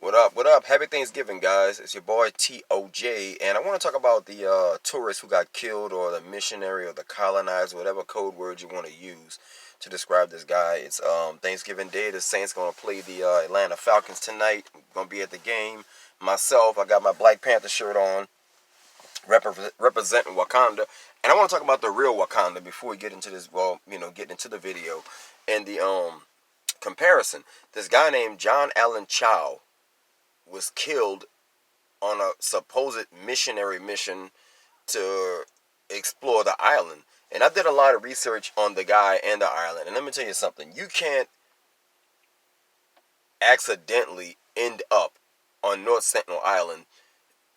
What up? What up? Happy Thanksgiving, guys. It's your boy TOJ, and I want to talk about the tourist who got killed, or the missionary, or the colonizer, whatever code word you want to use to describe this guy. It's Thanksgiving Day. The Saints gonna play the Atlanta Falcons tonight. Gonna be at the game. Myself, I got my Black Panther shirt on, representing Wakanda, and I want to talk about the real Wakanda before we get into this. Well, get into the video and the comparison. This guy named John Allen Chau was killed on a supposed missionary mission to explore the island. And I did a lot of research on the guy and the island. And let me tell you something. You can't accidentally end up on North Sentinel Island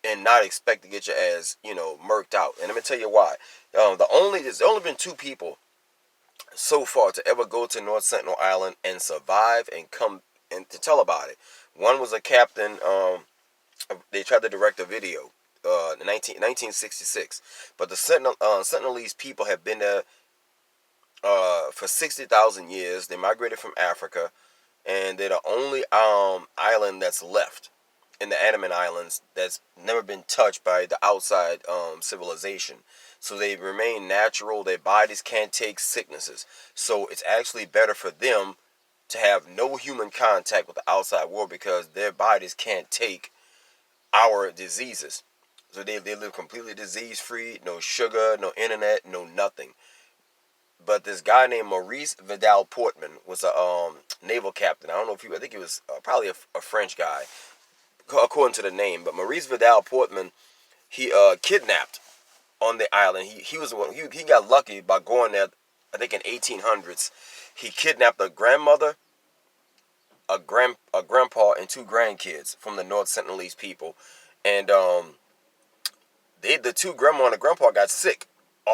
and not expect to get your ass, murked out. And let me tell you why. There's only been two people so far to ever go to North Sentinel Island and survive and come and to tell about it. One was a captain. They tried to direct a video in 1966. But the Sentinelese people have been there for 60,000 years. They migrated from Africa, and they're the only island that's left in the Andaman Islands that's never been touched by the outside civilization. So they remain natural. Their bodies can't take sicknesses. So it's actually better for them to have no human contact with the outside world, because their bodies can't take our diseases. So they live completely disease-free, no sugar, no internet, no nothing. But this guy named Maurice Vidal Portman was a naval captain. I think he was probably a French guy, according to the name. But Maurice Vidal Portman, he kidnapped on the island. He was one. He got lucky by going there. I think in 1800s, he kidnapped a grandmother, a grandpa, and two grandkids from the North Sentinelese people, and the two grandma and the grandpa got sick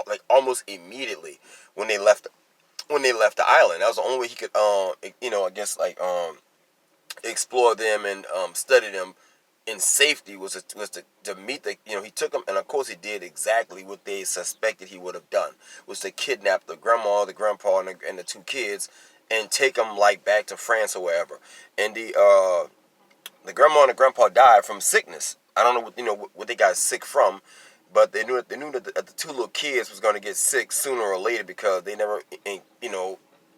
like almost immediately when they left the island. That was the only way he could explore them and study them in safety was to meet the he took them, and of course he did exactly what they suspected he would have done, was to kidnap the grandma, the grandpa, and the two kids, and take them like back to France or wherever. And the grandma and the grandpa died from sickness. I don't know what they got sick from, but they knew that the two little kids was going to get sick sooner or later, because they never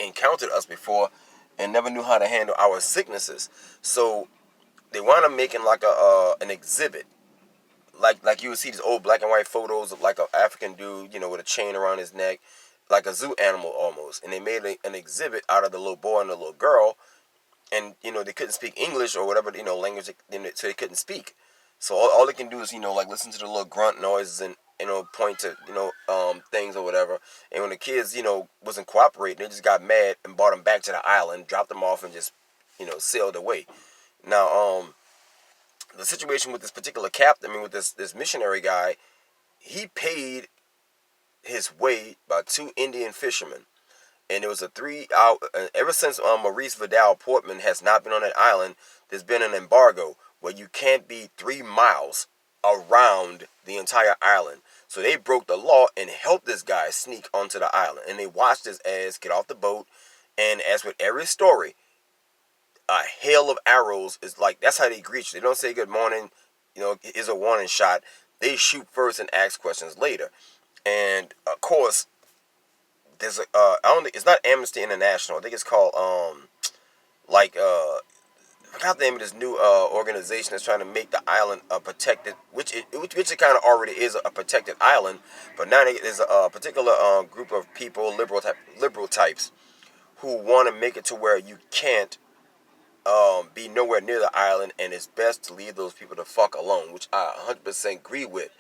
encountered us before and never knew how to handle our sicknesses. So they wound up making like an exhibit, like you would see these old black and white photos of like an African dude, with a chain around his neck, like a zoo animal almost. And they made an exhibit out of the little boy and the little girl, and they couldn't speak English or whatever language, so they couldn't speak. So all they can do is listen to the little grunt noises and point to things or whatever. And when the kids wasn't cooperating, they just got mad and brought them back to the island, dropped them off, and just sailed away. Now the situation with this particular captain, with this missionary guy, he paid his way by two Indian fishermen. And it was a 3-hour, ever since Maurice Vidal Portman has not been on that island, there's been an embargo where you can't be 3 miles around the entire island. So they broke the law and helped this guy sneak onto the island. And they watched his ass get off the boat. And as with every story, a hail of arrows is like, that's how they greet you. They don't say good morning, is a warning shot. They shoot first and ask questions later. And of course, there's I don't think it's not Amnesty International. I think it's called I forgot the name of this new organization that's trying to make the island a protected, which it kind of already is a protected island, but now there's a particular group of people, liberal types, who want to make it to where you can't be nowhere near the island, and it's best to leave those people the fuck alone, which I 100% agree with,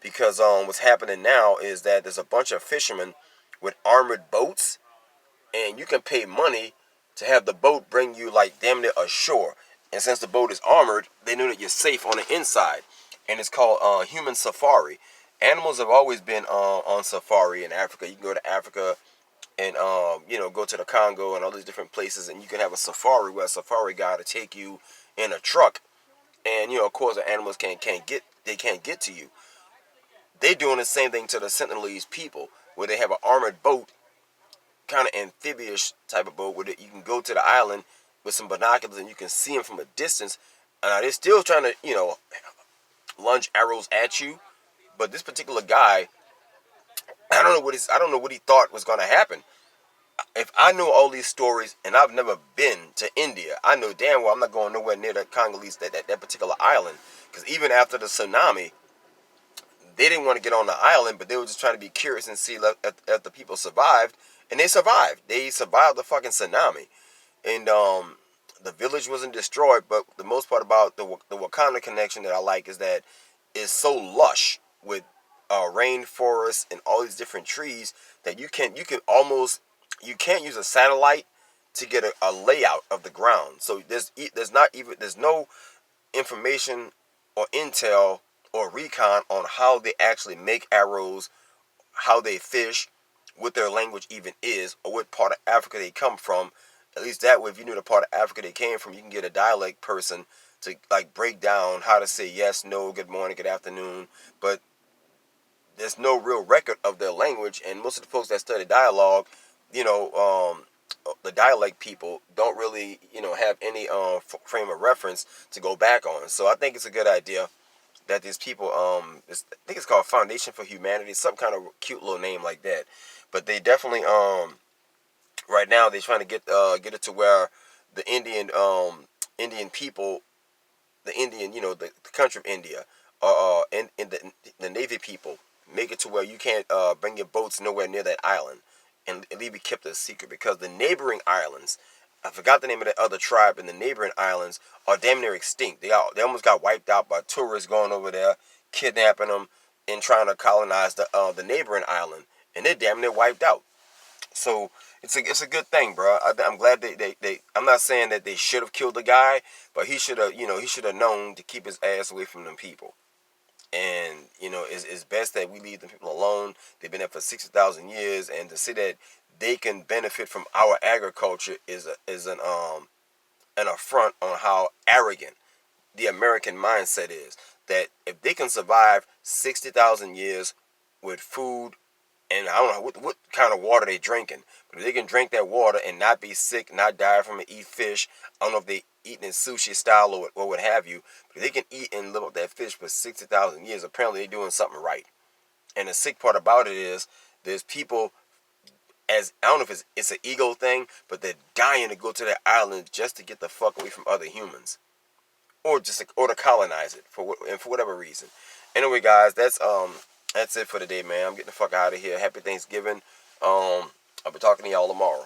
because what's happening now is that there's a bunch of fishermen with armored boats, and you can pay money to have the boat bring you like damn near ashore. And since the boat is armored, they know that you're safe on the inside. And it's called human safari. Animals have always been on safari in Africa. You can go to Africa and go to the Congo and all these different places, and you can have a safari where a safari guide will take you in a truck. And of course the animals can't get to you. They're doing the same thing to the Sentinelese people, where they have an armored boat, kind of amphibious type of boat, where you can go to the island with some binoculars and you can see them from a distance, They're still trying to, launch arrows at you. But this particular guy, I don't know what he thought was going to happen. If I knew all these stories and I've never been to India, I know damn well I'm not going nowhere near the Congolese, that particular island. Because even after the tsunami, they didn't want to get on the island, but they were just trying to be curious and see if the people survived. And they survived. They survived the fucking tsunami. And the village wasn't destroyed, but the most part about the Wakanda connection that I like is that it's so lush with rainforests and all these different trees that you can't use a satellite to get a layout of the ground. So there's no information or intel or recon on how they actually make arrows, how they fish, what their language even is, or what part of Africa they come from. At least that way, if you knew the part of Africa they came from, you can get a dialect person to like break down how to say yes, no, good morning, good afternoon. But there's no real record of their language, and most of the folks that study dialogue, the dialect people don't really, have any frame of reference to go back on. So I think it's a good idea that these people, I think it's called Foundation for Humanity, some kind of cute little name like that. But they definitely, right now they're trying to get it to where the Indian people, the Indian, the country of India, and the Navy people make it to where you can't bring your boats nowhere near that island, and leave it kept a secret, because the neighboring islands, I forgot the name of that other tribe, and the neighboring islands are damn near extinct. They almost got wiped out by tourists going over there, kidnapping them, and trying to colonize the neighboring island, and they're damn near wiped out. So it's a good thing, bro. I'm glad they I'm not saying that they should have killed the guy, but he should have known to keep his ass away from them people. And it's best that we leave them people alone. They've been there for 60,000 years, and to say that they can benefit from our agriculture is an affront on how arrogant the American mindset is. That if they can survive 60,000 years with food, and I don't know what kind of water they drinking, but if they can drink that water and not be sick, not die from it, eat fish, I don't know if they eating in sushi style or what have you, but if they can eat and live off that fish for 60,000 years, apparently they're doing something right. And the sick part about it is there's people, as I don't know if it's an ego thing, but they're dying to go to that island just to get the fuck away from other humans, or to colonize it for whatever reason. Anyway, guys, that's it for today, man. I'm getting the fuck out of here. Happy Thanksgiving. I'll be talking to y'all tomorrow.